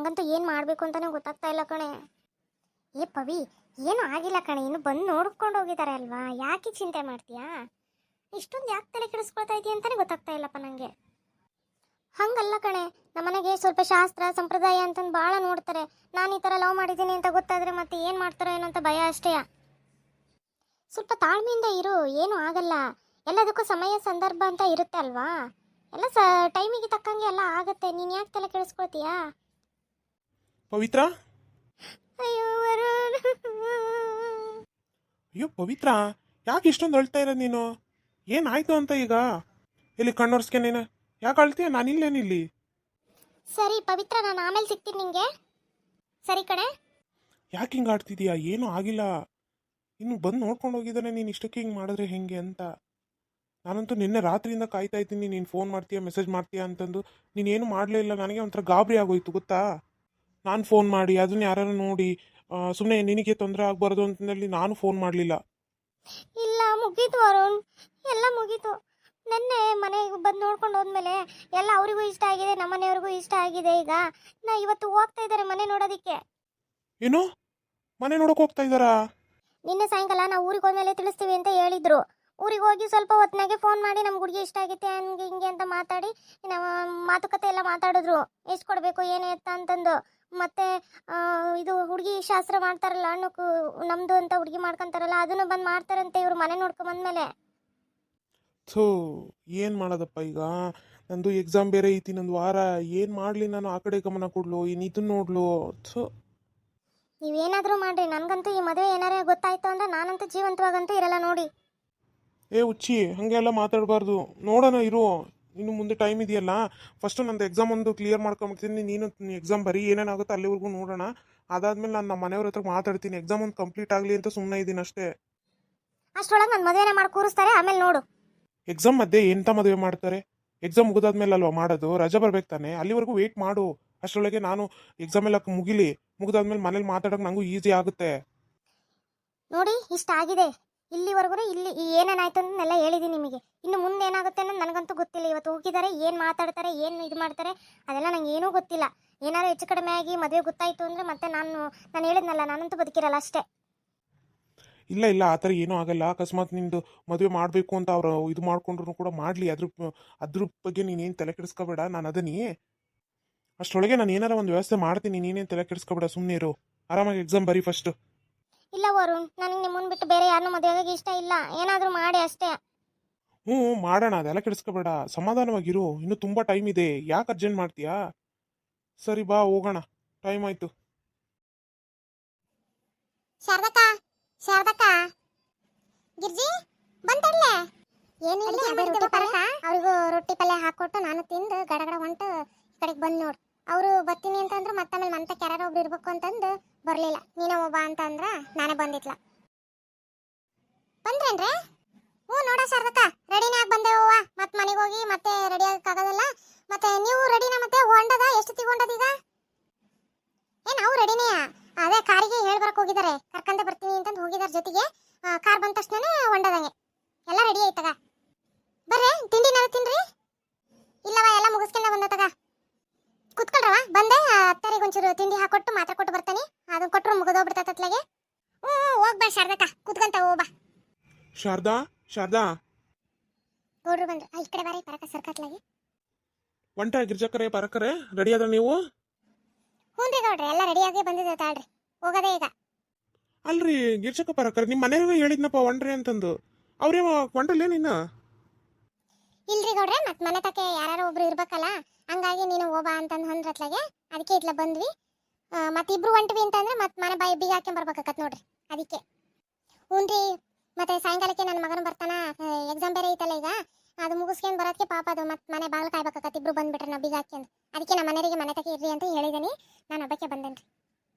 ನಂಗಂತೂ ಏನು ಮಾಡಬೇಕು ಅಂತಾನೆ ಗೊತ್ತಾಗ್ತಾ ಇಲ್ಲ ಕಣೆ. ಏ ಪವಿ, ಏನು ಆಗಿಲ್ಲ ಕಣೆ, ಇನ್ನು ಬಂದು ನೋಡ್ಕೊಂಡು ಹೋಗಿದ್ದಾರೆ ಅಲ್ವಾ, ಯಾಕೆ ಚಿಂತೆ ಮಾಡ್ತೀಯಾ? ಇಷ್ಟೊಂದು ಯಾಕೆ ತಲೆ ಕೆಡಿಸ್ಕೊಳ್ತಾ ಇದೆಯಾ ಅಂತಾನೆ ಗೊತ್ತಾಗ್ತಾ ಇಲ್ಲಪ್ಪ ನನಗೆ. ಹಂಗಲ್ಲ ಕಣೆ, ನಮ್ಮನೆಗೆ ಸ್ವಲ್ಪ ಶಾಸ್ತ್ರ ಸಂಪ್ರದಾಯ ಅಂತಂದು ಭಾಳ ನೋಡ್ತಾರೆ. ನಾನು ಈ ಥರ ಲವ್ ಮಾಡಿದ್ದೀನಿ ಅಂತ ಗೊತ್ತಾದರೆ ಮತ್ತೆ ಏನು ಮಾಡ್ತಾರೋ ಏನೋ ಅಂತ ಭಯ ಅಷ್ಟೇ. ಸ್ವಲ್ಪ ತಾಳ್ಮೆಯಿಂದ ಇರು, ಏನೂ ಆಗಲ್ಲ. ಎಲ್ಲದಕ್ಕೂ ಸಮಯ ಸಂದರ್ಭ ಅಂತ ಇರುತ್ತೆ ಅಲ್ವಾ, ಎಲ್ಲ ಟೈಮಿಗೆ ತಕ್ಕಂಗೆ ಎಲ್ಲ ಆಗುತ್ತೆ. ನೀನು ಯಾಕೆ ತಲೆ ಕೆಡಿಸ್ಕೊಳ್ತೀಯಾ? ಪವಿತ್ರ, ಅಯ್ಯೋ ವರುಣ್. ಅಯ್ಯೋ ಪವಿತ್ರ, ಯಾಕೆ ಇಷ್ಟೊಂದು ಅಳ್ತಾ ಇರೋದು ನೀನು? ಏನಾಯ್ತು ಅಂತ ಈಗ? ಇಲ್ಲಿ ಕಣ್ಣೋರ್ಸ್ಕೆ ನೀನು ಯಾಕೆ ಅಳ್ತೀಯ? ನಾನಿಲ್ಲೇನಿಲ್ಲಿ. ಸರಿ ಪವಿತ್ರ, ನಾನು ಆಮೇಲೆ ಸಿಗ್ತೀನಿ ನಿಂಗೆ. ಸರಿ ಕಣೆ. ಯಾಕೆ ಹಿಂಗೆ ಆಡ್ತಿದೀಯಾ? ಏನೂ ಆಗಿಲ್ಲ. ಇನ್ನು ಬಂದು ನೋಡ್ಕೊಂಡು ಹೋಗಿದ್ದಾನೆ. ನೀನು ಇಷ್ಟಕ್ಕೆ ಹಿಂಗೆ ಮಾಡಿದ್ರೆ ಹೆಂಗೆ ಅಂತ. ನಾನಂತೂ ನಿನ್ನೆ ರಾತ್ರಿಯಿಂದ ಕಾಯ್ತಾ ಇದ್ದೀನಿ, ನೀನು ಫೋನ್ ಮಾಡ್ತೀಯಾ ಮೆಸೇಜ್ ಮಾಡ್ತೀಯಾ ಅಂತಂದು. ನೀನೇನು ಮಾಡಲೇ ಇಲ್ಲ. ನನಗೆ ಒಂಥರ ಗಾಬರಿ ಆಗೋಯ್ತು ಗೊತ್ತಾ. ನಾನು ಫೋನ್ ಮಾಡಿ ಅದನ್ನ ಯಾರು ನೋಡಿ ಸುಮ್ಮನೆ ನಿನಗೆ ತೊಂದರೆ ಆಗಬಾರ್ದು ಅಂತಂದೇಳಿ ನಾನು ಫೋನ್ ಮಾಡಲಿಲ್ಲ. ಇಲ್ಲ, ಮುಗೀತು ವರುಣ್, ಎಲ್ಲ ಮುಗೀತು. ನೆನ್ನೆ ಮನೆಗೆ ಬಂದು ನೋಡ್ಕೊಂಡು ಹೋದ್ಮೇಲೆ ಎಲ್ಲ ಅವರಿಗೂ ಇಷ್ಟ ಆಗಿದೆ, ನಮ್ಮ ಮನೆಯವ್ರಿಗೂ ಇಷ್ಟ ಆಗಿದೆ. ಈಗ ಇವತ್ತು ಹೋಗ್ತಾ ಇದ್ದಾರೆ ಮನೆ ನೋಡೋದಕ್ಕೆ. ಏನು, ಮನೆ ನೋಡೋಕೆ ಹೋಗ್ತಾ ಇದ್ದಾರಾ? ನಿನ್ನೆ ಸಾಯಂಕಾಲ ನಾವು ಊರಿಗೆ ಹೋದ್ಮೇಲೆ ತಿಳಿಸ್ತೀವಿ ಅಂತ ಹೇಳಿದ್ರು. ಊರಿಗೆ ಹೋಗಿ ಸ್ವಲ್ಪ ಹೊತ್ತಿನಾಗೆ ಫೋನ್ ಮಾಡಿ ನಮ್ಮ ಹುಡುಗಿ ಇಷ್ಟ ಆಗೈತೆ ಹಂಗೆ ಹಿಂಗೆ ಅಂತ ಮಾತಾಡಿ ನಾವು ಮಾತುಕತೆ ಎಲ್ಲ ಮಾತಾಡಿದ್ರು. ಎಷ್ಟು ಕೊಡಬೇಕು ಏನು ಎತ್ತ ಅಂತಂದು. ಮತ್ತೆ ಇದು ಹುಡುಗಿ ಶಾಸ್ತ್ರ ಮಾಡ್ತಾರಲ್ಲ, ಹಣ್ಣು ನಮ್ಮದು ಅಂತ ಹುಡುಗಿ ಮಾಡ್ಕೊತಾರಲ್ಲ, ಅದನ್ನು ಬಂದು ಮಾಡ್ತಾರಂತೆ ಇವರು ಮನೆ ನೋಡ್ಕೊಂಬಂದ್ಮೇಲೆ. ಥೂ, ಏನು ಮಾಡೋದಪ್ಪ ಈಗ? ನಂದು ಎಕ್ಸಾಮ್ ಬೇರೆ ಐತಿ, ನಂದು ವಾರ. ಏನು ಮಾಡಲಿ ನಾನು? ಆ ಕಡೆ ಗಮನ ಕೊಡ್ಲು, ಇನ್ನು ಇದನ್ನ ನೋಡ್ಲು? ಥೂ. ನೀವೇನಾದರೂ ಮಾಡ್ರಿ, ನನಗಂತೂ ಈ ಮದುವೆ ಏನಾರೇ ಗೊತ್ತಾಯ್ತು ಅಂದ್ರೆ ನಾನಂತೂ ಜೀವಂತವಾಗಂತೂ ಇರಲ್ಲ ನೋಡಿ. ಏ ಹುಚ್ಚಿ, ಹಾಗೆಲ್ಲ ಮಾತಾಡಬಾರ್ದು. ನೋಡೋಣ ಇರು, ಇನ್ನು ಮುಂದೆ ಟೈಮ್ ಇದೆಯಲ್ಲ. ಫಸ್ಟು ನಂದು ಎಕ್ಸಾಮ್ ಒಂದು ಕ್ಲಿಯರ್ ಮಾಡ್ಕೊಂಬಿಡ್ತೀನಿ. ನೀನು ಎಕ್ಸಾಮ್ ಬರೀ ಏನೇನಾಗುತ್ತೋ ಅಲ್ಲಿವರೆಗೂ ನೋಡೋಣ. ಅದಾದ್ಮೇಲೆ ನಾನು ನಮ್ಮ ಮನೆಯವ್ರ ಹತ್ರ ಮಾತಾಡ್ತೀನಿ. ಎಕ್ಸಾಮ್ ಒಂದು ಕಂಪ್ಲೀಟ್ ಆಗಲಿ ಅಂತ ಸುಮ್ಮನೆ ಇದ್ದೀನಿ ಅಷ್ಟೇ. ಅಷ್ಟೊಳಗೆ ನನ್ನ ಮದುವೆನ ಮಾಡಿ ಕೂರಿಸ್ತಾರೆ, ಆಮೇಲೆ ನೋಡು. ಎಕ್ಸಾಮ್ ಮಧ್ಯೆ ಎಂಥ ಮದುವೆ ಮಾಡ್ತಾರೆ? ಎಕ್ಸಾಮ್ ಮುಗಿದಾದ್ಮೇಲೆ ಅಲ್ವಾ ಮಾಡೋದು? ರಜೆ ಬರ್ಬೇಕು ತಾನೆ, ಅಲ್ಲಿವರೆಗೂ ವೇಟ್ ಮಾಡು. ಅಷ್ಟರೊಳಗೆ ನಾನು ಎಕ್ಸಾಮ್ ಎಲ್ಲ ಮುಗಿಲಿ. ಮುಗಿದಾದ್ಮೇಲೆ ಮನೇಲಿ ಮಾತಾಡೋಕೆ ನನಗೂ ಈಸಿ ಆಗುತ್ತೆ. ನೋಡಿ, ಇಷ್ಟ ಆಗಿದೆ ಇಲ್ಲಿವರೆಗೂ. ಇಲ್ಲಿ ಏನೇನಾಯ್ತು ಅನ್ನೋದನ್ನೆಲ್ಲ ಹೇಳಿದ್ದೀನಿ ನಿಮಗೆ. ಇನ್ನು ಮುಂದೆ ಏನಾಗುತ್ತೆ ಅನ್ನೋದು ನನಗಂತೂ ಗೊತ್ತಿಲ್ಲ. ಇವತ್ತು ಹೋಗಿದ್ದಾರೆ, ಏನು ಮಾತಾಡ್ತಾರೆ, ಏನು ಇದು ಮಾಡ್ತಾರೆ ಅದೆಲ್ಲ ನಂಗೆ ಏನೂ ಗೊತ್ತಿಲ್ಲ. ಏನಾರು ಹೆಚ್ಚು ಕಡಿಮೆ ಆಗಿ ಮದುವೆ ಗೊತ್ತಾಯಿತು ಅಂದರೆ ಮತ್ತೆ ನಾನು ಹೇಳಿದ್ನಲ್ಲ, ನಾನಂತೂ ಬದುಕಿರಲ್ಲ ಅಷ್ಟೇ. ಇಲ್ಲ ಇಲ್ಲ, ಆ ಥರ ಏನೂ ಆಗಲ್ಲ. ಅಕಸ್ಮಾತ್ ನಿಂದು ಮದುವೆ ಮಾಡಬೇಕು ಅಂತ ಅವ್ರು ಇದು ಮಾಡ್ಕೊಂಡ್ರು ಕೂಡ ಮಾಡಲಿ. ಅದ್ರ ಬಗ್ಗೆ ನೀನೇನು ತಲೆ ಕೆಡಿಸ್ಕೋಬೇಡ. ನಾನು ಅದನ್ನೇ ಅಷ್ಟರೊಳಗೆ ನಾನು ಏನಾರ ಒಂದು ವ್ಯವಸ್ಥೆ ಮಾಡ್ತೀನಿ. ನೀನೇನು ತಲೆ ಕೆಡಿಸ್ಕೋಬೇಡ, ಸುಮ್ಮನೆ ಇರು. ಆರಾಮಾಗಿ ಎಕ್ಸಾಮ್ ಬರೀ ಫಸ್ಟು. ಇಲ್ಲ ವರುಣ್, ನನಗೆ ನಿಮ್ಮನ್ನು ಬಿಟ್ಟು ಬೇರೆ ಯಾರನ್ನೂ ಮದುವೆಗೆ ಇಷ್ಟ ಇಲ್ಲ. ಏನಾದರೂ ಮಾಡಿ ಅಷ್ಟೇ. ಹ್ಞೂ ಮಾಡೋಣ, ಅದೆಲ್ಲ ಕೆಡಿಸ್ಕೋಬೇಡ. ಸಮಾಧಾನವಾಗಿರು, ಇನ್ನೂ ತುಂಬ ಟೈಮ್ ಇದೆ. ಯಾಕೆ ಅರ್ಜೆಂಟ್ ಮಾಡ್ತೀಯಾ? ಸರಿ ಬಾ ಹೋಗೋಣ, ಟೈಮ್ ಆಯಿತು. ಶಾರದಕ್ಕ, ಗಿರ್ಜಿ ಬಂತಡ್ಲೆ. ಏನಿಲ್ಲ, ಅವ್ರಿಗೂ ರೊಟ್ಟಿ ಪಲ್ಯ ಹಾಕೊಟ್ಟು ನಾನು ತಿಂದು ಗಡಗಡ ಹೊಂಟು ಈ ಕಡೆಗೆ ಬಂದು ನೋಡು. ಅವರು ಬರ್ತೀನಿ ಅಂತಂದ್ರು, ಮತ್ತಾಮೇಲೆ ಮಂತಕ್ಕೆ ಯಾರು ಒಬ್ರು ಇರ್ಬೇಕು ಅಂತಂದು ಬರಲಿಲ್ಲ. ನೀನೇ ಒಬ್ಬ ಅಂತ ಅಂದ್ರ ನಾನೇ ಬಂದಿತ್ಲ. ಬಂದ್ರೇನ್ರೆ? ಹ್ಞೂ ನೋಡ ಶಾರದಕ್ಕ, ರೆಡಿನೇ ಆಗಿ ಬಂದೇವ. ಮತ್ತೆ ಮನೆಗೆ ಹೋಗಿ ಮತ್ತೆ ರೆಡಿ ಆಗಕ್ಕಾಗೋದಲ್ಲ. ಮತ್ತೆ ನೀವು ರೆಡಿನಾ? ಮತ್ತೆ ಹೊಂಡದ ಎಷ್ಟೊತ್ತಿಗೆ ಹೊಂಡದೀಗ? ನಾವು ರೆಡಿನೇ. ಅದೇ ಕಾರಿಗೆ ಹೇಳ್ಬರಕ್ ಹೋಗಿದ್ದಾರೆ, ಕರ್ಕಂತ ಬರ್ತೀನಿ ಅಂತಂದು ಹೋಗಿದ್ದಾರೆ ಜೊತೆಗೆ. ಕಾರ್ ಬಂದ ತಕ್ಷಣ ಹೊಂಡದಂಗೆ ಎಲ್ಲ ರೆಡಿ ಆಯ್ತಗ. ಬರ್ರೆ, ತಿಂಡಿನಾರು ತಿನ್ರಿ. ಇಲ್ಲವ, ಎಲ್ಲ ಮುಗಿಸ್ಕೊಂಡ ಬಂದತಗ. ಕುತ್ಕೊಳ್ರವ, ಬಂದೆ. ಅತ್ತರಿಗೆ ಒಂಚೂರು ತಿಂಡಿ ಹಾಕೊಟ್ಟು ಮಾತ್ರ ಕೊಟ್ಟು ಬರ್ತಾನೆ. ಅದನ್ನ ಕೊಟ್ಟರು ಮುಗಿದೋಗ್ಬಿಡ್ತತ್ಲಾಗೆ. ಹ್ಞೂ ಹೋಗ್ಬಾ ಶಾರದಕ್ಕ, ಕುತ್ಕಂತ ಹೋಗ್ಬಾ. ಶಾರದಾ ಗೌಡ್ರು ಬಂದ್ರು. ಈ ಕಡೆ ಬಾರಿ, ಪರಕ ಸರ್ಕತ್ಲಾಗೆ ಒಂಟ ಗಿರ್ಜಕ್ಕರೆ ಪರಕರೆ ರೆಡಿ ಆದ ನೀವು? ಹ್ಞೂ ರೀ ಗೌಡ್ರೆ, ಎಲ್ಲ ರೆಡಿಯಾಗಿ ಬಂದಿದೆ ತಾಳ್ರಿ, ಹೋಗದೆ ಈಗ. ಅಲ್ರಿ ಗಿರ್ಜಕ್ಕ ಪರಕರೆ, ನಿಮ್ಮ ಮನೆಯವ್ರಿಗೆ ಹೇಳಿದ್ನಪ್ಪ ಒಂಡ್ರಿ ಅಂತಂದು. ಅವ್ರೇ ಒಂಟಲ್ಲೇ ನಿನ್ನ? ಇಲ್ರಿ ಗೌಡ್ರೆ, ಮತ್ತೆ ಮನೆ ತಕ್ಕೆ ಯಾರು ಒಬ್ರು ಇರ್ಬೇಕಲ್ಲ, ಹಂಗಾಗಿ ನೀನು ಹೋಬಾ ಅಂತಂದು ಹೊಂದ್ರತ್ಲಾಗೆ. ಅದಕ್ಕೆ ಇತ್ಲ ಬಂದ್ವಿ. ಮತ್ತೆ ಇಬ್ರು ಹೊಂಟ್ವಿ ಅಂತಂದ್ರೆ ಮತ್ತೆ ಮನೆ ಬಾಯಿ ಬೀಗ ಹಾಕೊಂಬರ್ಬೇಕಾಗತ್ ನೋಡ್ರಿ, ಅದಕ್ಕೆ. ಹ್ಞೂ ರೀ, ಮತ್ತೆ ಸಾಯಂಕಾಲಕ್ಕೆ ನನ್ನ ಮಗನ ಬರ್ತಾನ. ಎಕ್ಸಾಮ್ ಬೇರೆ ಐತಲ್ಲ ಈಗ, ಅದು ಮುಗಿಸ್ಕೊಂಡು ಬರೋದಕ್ಕೆ ಪಾಪ ಅದು ಮತ್ತೆ ಮನೆ ಬಾಗಿಲು ಕಾಯ್ಬೇಕಾಗತ್ತೆ. ಇಬ್ರು ಬಂದ್ಬಿಟ್ರೆ ನಾ ಬೀಗ ಹಾಕ್ಯಂದು. ಅದಕ್ಕೆ ನಮ್ಮ ಮನೆಯವರಿಗೆ ಮನೆ ತಕ್ಕೆ ಇರ್ರಿ ಅಂತ ಹೇಳಿದೀನಿ. ನಾನು ಒಬ್ಬಕ್ಕೆ ಬಂದೇನ್ರಿ.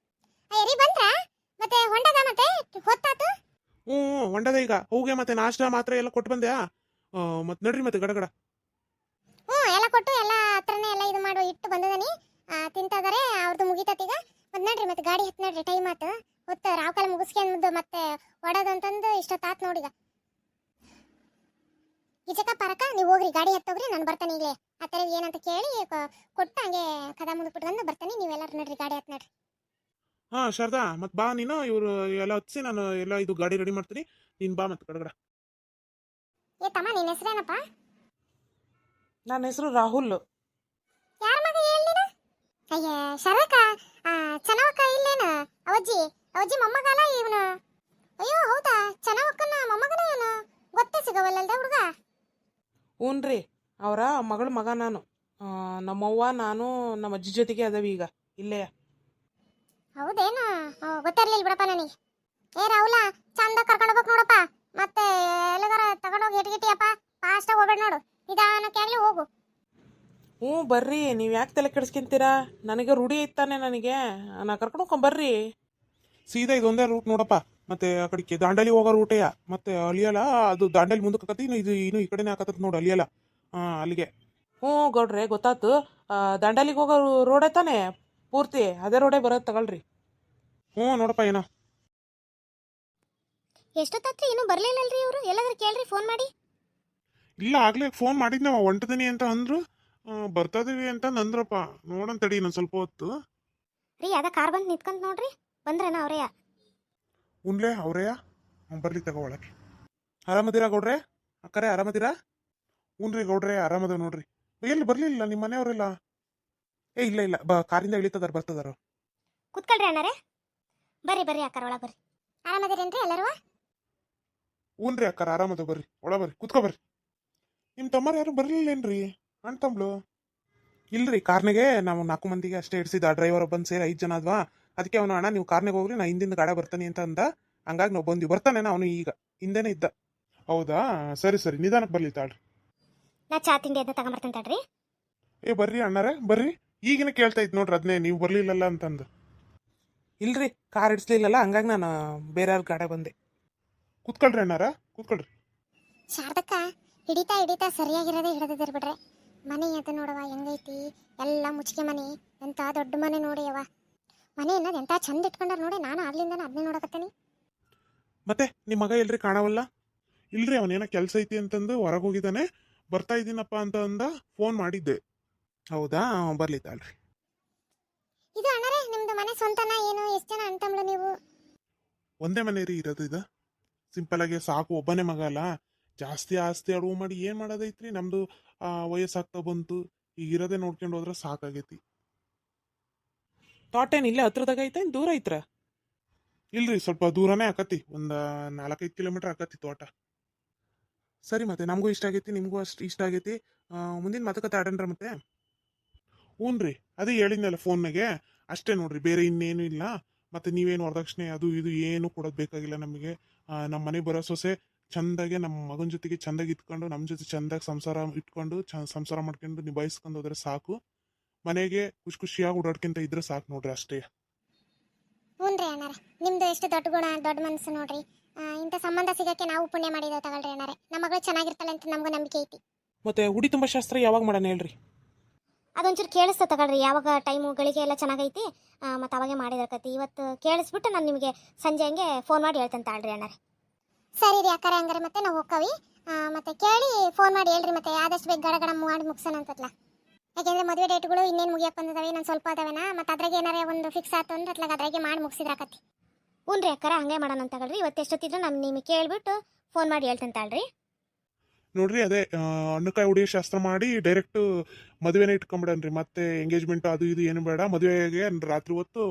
ಅಯ್ಯರಿ ಬಂದ್ರ? ಮತ್ತೆ ಹೊಂಡದ ಮತ್ತೆ ಹೊತ್ತಾತು? ಹ್ಞೂ ಹೊಂಡದ. ಈಗ ಹೋಗಿ ಮತ್ತೆ ನಾಷ್ಟ ಮಾತ್ರ ಎಲ್ಲ ಕೊಟ್ಟು ಬಂದ್ಯಾ? ಮತ್ತೆ ನಡ್ರಿ ಮತ್ತೆ ಗಡಗಡ. ಹ್ಞೂ ಎಲ್ಲ ಕೊಟ್ಟು ಎಲ್ಲ ಹತ್ರನೇ ಎಲ್ಲ ಇದು ಮಾಡೋ ಇಟ್ಟು ಬಂದದನಿ. ತಿಂತದಾರೆ, ಅವ್ರದ್ದು ಮುಗಿತತ್ತೀಗ. ಮತ್ತೆ ನಡ್ರಿ, ಮತ್ತೆ ಗಾಡಿ ಹತ್ತು ನಡ್ರಿ, ಟೈಮ್ ಆತು. ಹೊತ್ತು ರಾವ್ಕಾಲ ಮುಗಿಸ್ಕೊಂಡು ಮತ್ತೆ ಹೊಡೋದಂತಂದು ಇಷ್ಟೊತ್ತಾತು ನೋಡಿಗ. ಈಚಕ ಪರಕ ನೀವು ಹೋಗ್ರಿ, ಗಾಡಿ ಹತ್ತೋಗ್ರಿ, ನಾನು ಬರ್ತಾನೆ ಈಗಲೇ. ಆ ಥರ ಏನಂತ ಕೇಳಿ ಕೊಟ್ಟು ಹಂಗೆ ಕದ ಮುಂದೆ ಬಿಟ್ಕೊಂಡು ಬರ್ತಾನೆ. ನೀವೆಲ್ಲರೂ ನಡ್ರಿ, ಗಾಡಿ ಹತ್ ನಡ್ರಿ. ಹಾಂ ಶಾರದಾ, ಮತ್ತೆ ಬಾ ನೀನು, ಇವರು ಎಲ್ಲ ಹತ್ಸಿ ನಾನು ಎಲ್ಲ ಇದು ಗಾಡಿ ರೆಡಿ ಮಾಡ್ತೀನಿ. ನೀನು ಬಾ ಮತ್ತೆ ಕಡಗಡ. ಏ ತಮ್ಮ, ನಿನ್ನ ಹೆಸರೇನಪ್ಪ? ನನ್ನ ಹೆಸರು ರಾಹುಲ್. ಯಾರ ಮಗ ಹೇಳಿನ? ಅಯ್ಯ ಶರಕ, ಚೆನ್ನವಕ್ಕ ಇಲ್ಲೇನ? ಅವಜ್ಜಿ ಅವಜ್ಜಿ ಮೊಮ್ಮಗಲ್ಲ ಇವನು. ಅಯ್ಯೋ ಹೌದಾ, ಚೆನ್ನವಕ್ಕನ ಮೊಮ್ಮಗನ ಇವನು. ಗೊತ್ತೇ ಸಿಗವಲ್ಲಲ್ದ ಹುಡುಗ. ಹ್ಞೂನ್ರಿ, ಅವರ ಮಗ ನಾನು. ನಮ್ಮವ್ವ ನಾನು ನಮ್ಮ ಅಜ್ಜಿ ಜೊತೆಗೆ ಅದಾವಿ ಈಗ ಇಲ್ಲೇ. ಹೌದೇನು? ಗೊತ್ತಿರ್ಲಿಲ್ಲ ಬಿಡಪ್ಪ ನನಗೆ. ಏ ರಾಹುಲ, ಚಂದ ಕರ್ಕೊಂಡು ಹೋಗ್ಬೇಕು ನೋಡಪ್ಪ. ಮತ್ತೆ ಎಲ್ಲಗಾರ ತಗೊಂಡೋಗಿ ಎಟ್ಗಿಟ್ಟಿಯಪ್ಪ. ಫಾಸ್ಟಾಗಿ ಹೋಗ್ಬೇಡ ನೋಡು, ನಿಧಾನಕ್ಕೆ ಆಗ್ಲಿ ಹೋಗು. ಹ್ಞೂ ಬರ್ರಿ, ನೀವು ಯಾಕೆ ತಲೆ ಕೆಡಿಸ್ಕೊಂತೀರಾ? ನನಗೆ ರೂಢಿ ಐತಾನೆ, ನನಗೆ ನಾ ಕರ್ಕೊಂಡು ಹೋಗ್ಕೊಂಬರ್ರಿ. ಸೀದಾ ಇದೊಂದೇ ರೂಟ್ ನೋಡಪ್ಪ. ಮತ್ತೆ ಆ ಕಡೆಗೆ ದಾಂಡೇಲಿ ಹೋಗೋ ರೂಟೇಯ. ಮತ್ತೆ ಅಲಿಯಲ್ಲ, ಅದು ದಾಂಡೇಲಿ ಮುಂದಕ್ಕೆ ಆಕತಿ. ಇನ್ನು ಈ ಕಡೆನೇ ಆಕತ್ತ ನೋಡು, ಅಲಿಯಲ್ಲ. ಅಲ್ಲಿಗೆ. ಹ್ಞೂ ಗೌಡ್ರೆ, ಗೊತ್ತಾತು. ದಂಡಲಿಗೆ ಹೋಗೋ ರೋಡೇ ತಾನೆ ಪೂರ್ತಿ, ಅದೇ ರೋಡೇ ಬರೋದು ತಗೊಳ್ರಿ. ನೋಡಪ್ಪ ಏನೋ. ಎಷ್ಟೊತ್ತಾತ್ರಿ ಇನ್ನೂ ಬರ್ಲಿಲ್ಲಲ್ರಿ ಇವರು? ಎಲ್ಲಾದ್ರೂ ಕೇಳ್ರಿ ಫೋನ್ ಮಾಡಿ. ಇಲ್ಲ, ಆಗ್ಲೇ ಫೋನ್ ಮಾಡಿದ್ನ, ಹೊಂಟದೀನಿ ಅಂತ ಅಂದ್ರು. ಬರ್ತಾದೀವಿ ಅಂತ ಅಂದ್ರಪ್ಪ. ನೋಡಂತ ತಡಿ ಇನ್ನೊಂದು ಸ್ವಲ್ಪ ಹೊತ್ತು. ರೀ ಅದ ಕಾರ್ ಬಂದು ನಿಂತ್ಕೊಂತ ನೋಡ್ರಿ. ಬಂದ್ರೇನ ಅವ್ರೆಯ? ಉನ್ಲೇ ಅವ್ರೆಯ? ಬರ್ಲಿ ತಗೋ ಒಳಗೆ. ಆರಾಮದಿರಾ ಗೌಡ್ರೆ? ಅಕ್ಕರೆ ಆರಾಮದಿರಾ? ಹ್ಞೂನ್ರಿ ಗೌಡ್ರೆ, ಆರಾಮದ ನೋಡ್ರಿ. ಎಲ್ಲಿ ಬರ್ಲಿಲ್ಲ ನಿಮ್ಮ ಮನೆಯವರೆಲ್ಲ? ಇಲ್ಲ ಕಾರಿಂದ ಇಳಿತದಾರ, ಬರ್ತದಾರ. ಕುತ್ಕೊಳ್ರಿ ಅಣ್ಣರೇ. ಬರ್ರಿ ಬರ್ರಿ ಅಕ್ಕಾರ, ಒಳಗೆ ಬರ್ರಿ. ಆರಾಮದಿರೇನ್ರಿ ಎಲ್ಲರೂ? ಹ್ಞೂನ್ರಿ ಅಕ್ಕರ, ಆರಾಮದ, ಬರ್ರಿ ಒಳ ಬರ್ರಿ, ಕುತ್ಕೊ ಬರ್ರಿ. ನಿಮ್ಮ ತಮ್ಮರು ಯಾರು ಬರ್ಲಿಲ್ಲೇನ್ರಿ? ಅಣ್ಣ ತಮ್ಳು? ಇಲ್ರಿ, ಕಾರ್ನಾಗೆ ನಾವು 4 ಮಂದಿಗೆ ಅಷ್ಟೇ ಇಡ್ಸಿದ. ಡ್ರೈವರ್ ಬಂದು ಸೇರಿ 5 ಜನ ಅದ್ವಾ. ಅದಕ್ಕೆ ಅವನು, ಅಣ್ಣ ನೀವು ಕಾರ್ನಾಗ ಹೋಗ್ರಿ, ನಾ ಹಿಂದಿಂದ ಗಾಡ ಬರ್ತಾನೆ ಅಂತ ಅಂದ. ಹಂಗಾಗಿ ನಾವು ಬಂದ್ವಿ. ಬರ್ತಾನೆ ಅವನು ಈಗ, ಹಿಂದೆನೇ ಇದ್ದ. ಹೌದಾ, ಸರಿ ನಿಧಾನಕ್ಕೆ ಬರ್ಲಿ ತಾಳ್ರಿ. ನಾ ಚಾ ತಿಂಡಿ ಅಂತ ತಗೊಂಬರ್ತೇನೆ ತಡ್ರಿ. ಬರ್ರಿ ಅಣ್ಣರೇ ಬರ್ರಿ. ಈಗಿನ ಕೇಳ್ತಾ ಇದ್ ನೋಡ್ರಿ ಅದನ್ನೇ, ನೀವು ಬರ್ಲಿಲ್ಲಲ್ಲ ಅಂತಂದು. ಇಲ್ರಿ, ಕಾರ್ ಇಡ್ಸ್ಲಿಲ್ಲಲ್ಲ, ಹಂಗಾಗಿ ನಾನು ಬೇರೆಯವ್ರ ಗಾಡೆ ಬಂದೆ. ಕುತ್ಕೊಳ್ರಿ ಅಣ್ಣಾರ, ಕುತ್ಕೊಳ್ರಿ. ಶಾರದಕ್ಕ, ಹಿಡಿತಾ ಸರಿಯಾಗಿರೋದೇ ಹಿಡಿದಿದ್ದೀರಿ ಬಿಡ್ರೆ. ಮನೆ ಅದು ನೋಡವ ಹೆಂಗೈತಿ, ಎಲ್ಲ ಮುಚ್ಚಿಗೆ ಮನೆ. ಎಂತ ದೊಡ್ಡ ಮನೆ ನೋಡಿಯವ. ಮನೆ ಅನ್ನೋದು ಎಂತ ಚಂದ ಇಟ್ಕೊಂಡಾರ ನೋಡಿ. ನಾನು ಆಗ್ಲಿಂದಾನ ಅದನ್ನೇ ನೋಡಕತ್ತೀನಿ. ಮತ್ತೆ ನಿಮ್ಮ ಮಗ ಎಲ್ರಿ ಕಾಣವಲ್ಲ? ಇಲ್ರಿ, ಅವನೇನೋ ಕೆಲಸ ಐತಿ ಅಂತಂದು ಹೊರಗೆ ಹೋಗಿದ್ದಾನೆ. ಬರ್ತಾ ಇದ್ದೀನಪ್ಪ ಅಂತ ಅಂದ, ಫೋನ್ ಮಾಡಿದ್ದೆ. ಹೌದಾ, ಬರ್ಲಿ ತಾಳ್ರಿ. ಇದು ಅಣ್ಣರೇ, ನಿಮ್ದು ಮನೆ ಸ್ವಂತನ ಏನು? ಎಷ್ಟು ಜನ ಅಣ್ತಂಬ್ಳು ನೀವು? ಒಂದೇ ಮನೆ ರೀ ಇರೋದು. ಇದು ಸಿಂಪಲ್ ಆಗಿ ಸಾಕು, ಒಬ್ಬನೇ ಮಗ ಅಲ್ಲ. ಜಾಸ್ತಿ ಆಸ್ತಿ ಅಡುವು ಮಾಡಿ ಏನ್ ಮಾಡೋದೈತ್ರಿ? ನಮ್ದು ವಯಸ್ಸಾಗ್ತಾ ಬಂತು. ಈಗ ಇರೋದೇ ನೋಡ್ಕೊಂಡು ಹೋದ್ರೆ ಸಾಕಾಗೈತಿ. ತೋಟ ಏನ್ ಇಲ್ಲೇ ಹತ್ರದಾಗ ಐತೆ, ದೂರ ಐತ್ರ? ಇಲ್ರಿ, ಸ್ವಲ್ಪ ದೂರನೇ ಆಕತಿ. ಒಂದು 4-5 ಕಿಲೋಮೀಟರ್ ಆಕತಿ ತೋಟ. ಸರಿ, ಮತ್ತೆ ನಮಗೂ ಇಷ್ಟ ಆಗೈತಿ, ನಿಮಗೂ ಅಷ್ಟು ಇಷ್ಟ ಆಗೈತಿ. ಮುಂದಿನ ಮಾತುಕತೆ ಆಡನ್ರ ಮತ್ತೆ. ಹ್ಞೂನ್ರಿ, ಅದೇ ಹೇಳಿದ್ನಲ್ಲ ಫೋನ್ನಾಗೆ. ಅಷ್ಟೇ ನೋಡ್ರಿ, ಬೇರೆ ಇನ್ನೇನು ಇಲ್ಲ. ಮತ್ತೆ ನೀವೇನು ವರದಕ್ಷಿಣೆ ಅದು ಇದು ಏನು ಕೊಡೋದು ಬೇಕಾಗಿಲ್ಲ ನಮಗೆ. ನಮ್ಮ ಮನೆ ಬರೋ ಸೊಸೆ ಚಂದಾಗೆ ನಮ್ಮ ಮಗನ ಜೊತೆಗೆ ಚಂದಾಗಿ ಇಟ್ಕೊಂಡು, ನಮ್ಮ ಜೊತೆ ಚಂದಾಗಿ ಸಂಸಾರ ಇಟ್ಕೊಂಡು ಸಂಸಾರ ಮಾಡ್ಕೊಂಡು ನಿಭಾಯಿಸ್ಕೊಂಡು ಹೋದ್ರೆ ಸಾಕು. ಮನೆಗೆ ಖುಷಿಯಾಗಿ ಓಡಾಡ್ಕೊಂತ ಇದ್ರೆ ಸಾಕು ನೋಡ್ರಿ, ಅಷ್ಟೇ. ಹ್ಞೂನ್ರಿ ಅಣ್ಣಾರೆ, ನಿಮ್ದು ಎಷ್ಟು ದೊಡ್ಡ ಗುಣ, ದೊಡ್ಡ ಮನಸ್ಸು ನೋಡ್ರಿ. ಇಂಥ ಸಂಬಂಧ ಸಿಗಕ್ಕೆ ನಾವು ಪುಣ್ಯ ಮಾಡಿದ ತಗೊಳ್ರಿ ಅಣ್ಣಾರೆ. ನಮ್ಮ ಮಗಳು ಚೆನ್ನಾಗಿರ್ತಾಳೆ ಅಂತ ನಮಗೂ ನಂಬಿಕೆ ಐತಿ. ಮತ್ತೆ ಉಡಿ ತುಂಬ ಶಾಸ್ತ್ರ ಯಾವಾಗ ಮಾಡೋಣ ಹೇಳ್ರಿ? ಅದೊಂಚೂರು ಕೇಳಿಸ್ತಾ ತಗೊಳ್ರಿ. ಯಾವಾಗ ಟೈಮು ಗಳಿಗೆ ಎಲ್ಲ ಚೆನ್ನಾಗೈತಿ, ಮತ್ತು ಅವಾಗೆ ಮಾಡಿದ್ರಕತಿ. ಇವತ್ತು ಕೇಳಿಸ್ಬಿಟ್ಟು ನಾನು ನಿಮಗೆ ಸಂಜೆ ಹಂಗೆ ಫೋನ್ ಮಾಡಿ ಹೇಳ್ತೇನೆ ತಾಳ್ರಿ ಅಣ್ಣಾರೆ. ಸರಿ ರೀ ಅಕ್ಕರೆ, ಹಂಗಾರೆ ಮತ್ತೆ ನಾವು ಹೋಗ್ಕವಿ. ಮತ್ತೆ ಕೇಳಿ ಫೋನ್ ಮಾಡಿ ಹೇಳ್ರಿ. ಮತ್ತೆ ಆದಷ್ಟು ಬೇಗ ಗಡ ಮಾಡಿ ಮುಗಿಸೋಣ ಅಂತತ್ಲ. ಯಾಕೆಂದ್ರೆ ಮದುವೆ ಡೇಟ್ಗಳು ಇನ್ನೇನು ಮುಗಿಯಕ್ಕೆ ಬಂದಿದ್ದಾವೆ, ಇನ್ನೊಂದು ಸ್ವಲ್ಪ ಅದಾವೇನ. ಮತ್ತು ಅದ್ರಾಗೆ ಏನಾರೇ ಒಂದು ಫಿಕ್ಸ್ ಆಯ್ತು ಅಂದ್ರೆ ಅತ್ಲಾಗ ಅದ್ರಾಗೆ ಮಾಡಿ ಮುಗಿಸಿದ್ರಾಕತಿ. ಹ್ಞೂ ರೀ ಅಕ್ಕರೆ, ಹಂಗೆ ಮಾಡೋಣ ಅಂತ ತಗೊಳ್ರಿ. ಇವತ್ತು ಎಷ್ಟೊತ್ತಿದ್ರು ನಾನು ನಿಮಗೆ ಕೇಳಿಬಿಟ್ಟು ಫೋನ್ ಮಾಡಿ ಹೇಳ್ತೇನೆ ತಾಳ್ರಿ. ನೋಡ್ರಿ, ಅದೇ ಹಣ್ಣುಕಾಯಿ ಹೊಡಿಯೋ ಶಾಸ್ತ್ರ ಮಾಡಿ ಡೈರೆಕ್ಟ್ ಮದುವೆನೇ ಇಟ್ಕೊಂಬಿಡನ್ರಿ. ಮತ್ತೆ ಎಂಗೇಜ್ಮೆಂಟ್ ಅದು ಇದು ಏನು ಬೇಡ. ಮದುವೆಗೆ ರಾತ್ರಿ ಹೊತ್ತು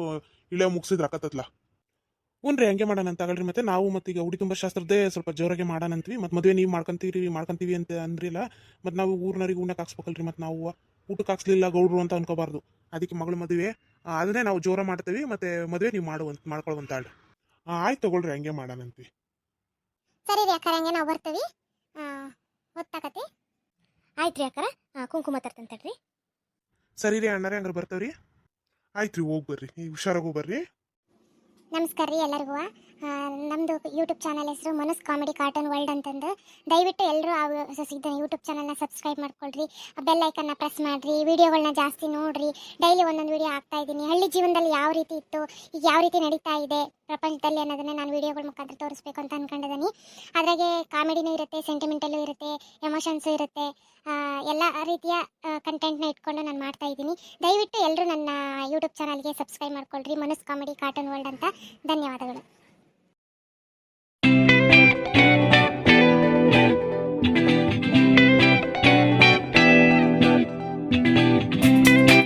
ಇಳಿಯೋ ಮುಗಿಸಿದ್ರೆ ಆಕತ್ತಲ್ಲ. ಹ್ಞೂನ್ರಿ, ಹಂಗೆ ಮಾಡೋಣ ಅಂತ ತಗೊಳ್ರಿ. ಮತ್ತೆ ನಾವು ಮತ್ತೀಗ ಉಡಿ ತುಂಬ ಶಾಸ್ತ್ರದ್ದೇ ಸ್ವಲ್ಪ ಜೋರಾಗೆ ಮಾಡೋಣ ಅಂತೀವಿ. ಮತ್ತು ಮದುವೆ ನೀವು ಮಾಡ್ಕೊಂತೀವಿ ಅಂತ ಅಂದ್ರಿಲ್ಲ. ಮತ್ತು ನಾವು ಊರಿನವ್ರಿಗೆ ಉಣ್ಣಕ್ಕೆ ಹಾಕ್ಸ್ಬೇಕಲ್ರಿ. ಮತ್ತು ನಾವು ಊಟಕ್ಕೆ ಹಾಕ್ಸ್ಲಿಲ್ಲ ಗೌಡ್ರು ಅಂತ ಅನ್ಕೋಬಾರ್ದು. ಅದಕ್ಕೆ ಮಗಳ ಮದುವೆ ಅದನ್ನೇ ನಾವು ಜೋರ ಮಾಡ್ತೀವಿ. ಮತ್ತು ಮದುವೆ ನೀವು ಮಾಡ್ಕೊಳ್ವಂತಾಳ್ರಿ. ಆಯ್ತು ತಗೊಳ್ರಿ, ಹಂಗೆ ಮಾಡೋಣ ಅಂತೀವಿ. ಸರಿ ರೀ ಅಕ್ಕರೆ, ಹಂಗೆ ನಾವು ಬರ್ತೀವಿ. ಹೊತ್ತಾಕತಿ. ಆಯ್ತು ರೀ ಅಕ್ಕರೆ, ಕುಂಕುಮ ತರ್ತೇನೆ ತಡ್ರಿ. ಸರಿ ರೀ ಅಣ್ಣರೇ, ಹಂಗಾರೆ ಬರ್ತೇವ್ರಿ. ಆಯ್ತು ರೀ, ಹೋಗಿ ಬರ್ರಿ, ಹುಷಾರಾಗಿ ಬರ್ರಿ. ನಮಸ್ಕಾರ ರೀ ಎಲ್ಲರಿಗೂ. ನಮ್ಮದು ಯೂಟ್ಯೂಬ್ ಚಾನಲ್ ಹೆಸರು ಮನಸ್ ಕಾಮಿಡಿ ಕಾರ್ಟೂನ್ ವರ್ಲ್ಡ್ ಅಂತಂದು. ದಯವಿಟ್ಟು ಎಲ್ಲರೂ ಆ ಯೂಟ್ಯೂಬ್ ಚಾನಲ್ನ ಸಬ್ಸ್ಕ್ರೈಬ್ ಮಾಡ್ಕೊಳ್ರಿ, ಬೆಲ್ ಐಕನ್ನ ಪ್ರೆಸ್ ಮಾಡಿರಿ, ವಿಡಿಯೋಗಳನ್ನ ಜಾಸ್ತಿ ನೋಡ್ರಿ. ಡೈಲಿ ಒಂದೊಂದು ವಿಡಿಯೋ ಹಾಕ್ತಾ ಇದ್ದೀನಿ. ಹಳ್ಳಿ ಜೀವನದಲ್ಲಿ ಯಾವ ರೀತಿ ಇತ್ತು, ಈಗ ಯಾವ ರೀತಿ ನಡೀತಾ ಇದೆ ಪ್ರಪಂಚದಲ್ಲಿ ಅನ್ನೋದನ್ನ ನಾನು ವಿಡಿಯೋಗಳ ಮುಖಾಂತರ ತೋರಿಸ್ಬೇಕು ಅಂತ ಅಂದ್ಕೊಂಡಿದ್ದೀನಿ. ಅದ್ರಾಗೆ ಕಾಮಿಡಿನೂ ಇರುತ್ತೆ, ಸೆಂಟಿಮೆಂಟಲ್ಲೂ ಇರುತ್ತೆ, ಎಮೋಷನ್ಸು ಇರುತ್ತೆ. ಎಲ್ಲ ರೀತಿಯ ಕಂಟೆಂಟ್ನ ಇಟ್ಕೊಂಡು ನಾನು ಮಾಡ್ತಾ ಇದ್ದೀನಿ. ದಯವಿಟ್ಟು ಎಲ್ಲರೂ ನನ್ನ ಯೂಟ್ಯೂಬ್ ಚಾನಲ್ಗೆ ಸಬ್ಸ್ಕ್ರೈಬ್ ಮಾಡ್ಕೊಳ್ರಿ, ಮನಸ್ ಕಾಮಿಡಿ ಕಾರ್ಟೂನ್ ವರ್ಲ್ಡ್ ಅಂತ. ಧನ್ಯವಾದಗಳು.